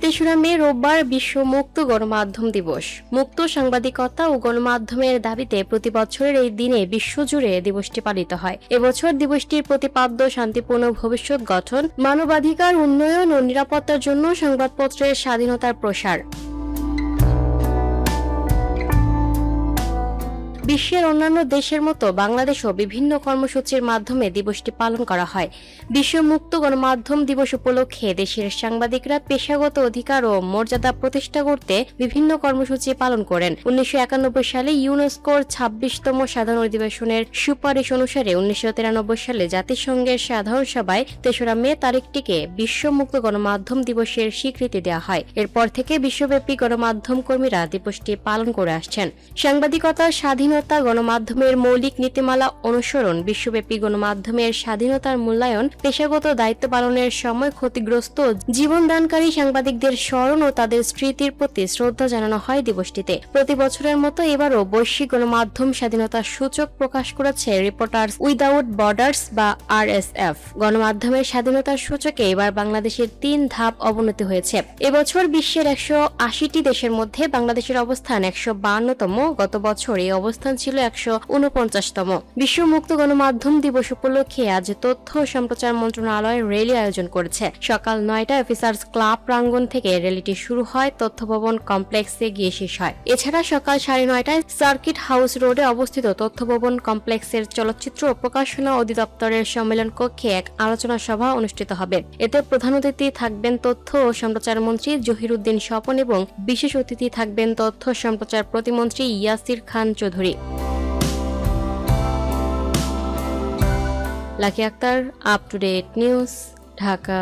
৩রা মে রোববার বিশ্ব মুক্ত গণমাধ্যম দিবস। মুক্ত সাংবাদিকতা ও গণমাধ্যমের দাবিতে প্রতি বছরের এই দিনে বিশ্বজুড়ে দিবসটি পালিত হয়। এবছর দিবসটির প্রতিপাদ্য শান্তিপূর্ণ ভবিষ্যৎ গঠন, মানবাধিকার উন্নয়ন ও নিরাপত্তার জন্য সংবাদপত্রের স্বাধীনতার প্রসার। বিশ্বের অন্যান্য দেশের মতো বাংলাদেশও বিভিন্ন কর্মসূচির মাধ্যমে দিবসটি পালন করা হয়। বিশ্ব মুক্ত গণমাধ্যম দিবস উপলক্ষে দেশের সাংবাদিকরা পেশাগত অধিকার ও মর্যাদা প্রতিষ্ঠা করতে বিভিন্ন কর্মসূচি পালন করেন। 1991 সালে ইউনেস্কোর 26তম সাধারণ অধিবেশনের সুপারিশ অনুসারে 1993 সালে জাতিসংঘের সাধারণ সভায় 3রা মে তারিখটিকে বিশ্ব মুক্ত গণমাধ্যম দিবসের স্বীকৃতি দেওয়া হয়। এরপর থেকে বিশ্বব্যাপী গণমাধ্যম কর্মীরা দিবসটি পালন করে আসছেন। সাংবাদিকতার স্বাধীনতা, গণমাধ্যমের মৌলিক নীতিমালা অনুসরণ, বিশ্বব্যাপী গণমাধ্যমের স্বাধীনতার মূল্যায়ন, পেশাগত দায়িত্ব পালনের সময় ক্ষতিগ্রস্ত জীবনদানকারী সাংবাদিকদের স্মরণ ও তাদের স্মৃতির প্রতি শ্রদ্ধা জানানো হয় দিবসটিতে। প্রতি বছরের মতো এবারও বৈশ্বিক গণমাধ্যম স্বাধীনতার সূচক প্রকাশ করেছে রিপোর্টার্স উইদাউট বর্ডার্স বা RSF। গণমাধ্যমের স্বাধীনতার সূচকে এবার বাংলাদেশের 3 ধাপ অবনতি হয়েছে। এবছর বিশ্বের 180টি দেশের মধ্যে বাংলাদেশের অবস্থান 152তম। গত বছর এই অবস্থান ছিল 149তম। বিশ্ব মুক্ত গণমাধ্যম দিবস উপলক্ষে আজ তথ্য ও সম্প্রচার মন্ত্রণালয় র্যালি আয়োজন করেছে। সকাল 9টায় অফিসার্স ক্লাব প্রাঙ্গণ থেকে র্যালিটি শুরু হয়, তথ্য ভবন কমপ্লেক্সে গিয়ে শেষ হয়। এছাড়া সকাল 9:30টায় সার্কিট হাউস রোডে অবস্থিত তথ্য ভবন কমপ্লেক্সের চলচ্চিত্র ও প্রকাশনা অধিদপ্তরের সম্মেলন কক্ষে এক আলোচনা সভা অনুষ্ঠিত হবে। এতে প্রধান অতিথি থাকবেন তথ্য ও সম্প্রচার মন্ত্রী জহিরুদ্দিন স্বপন এবং বিশেষ অতিথি থাকবেন তথ্য সম্প্রচার প্রতিমন্ত্রী Yasir Khan Chowdhury. Lucky Akter, up to date news, Dhaka.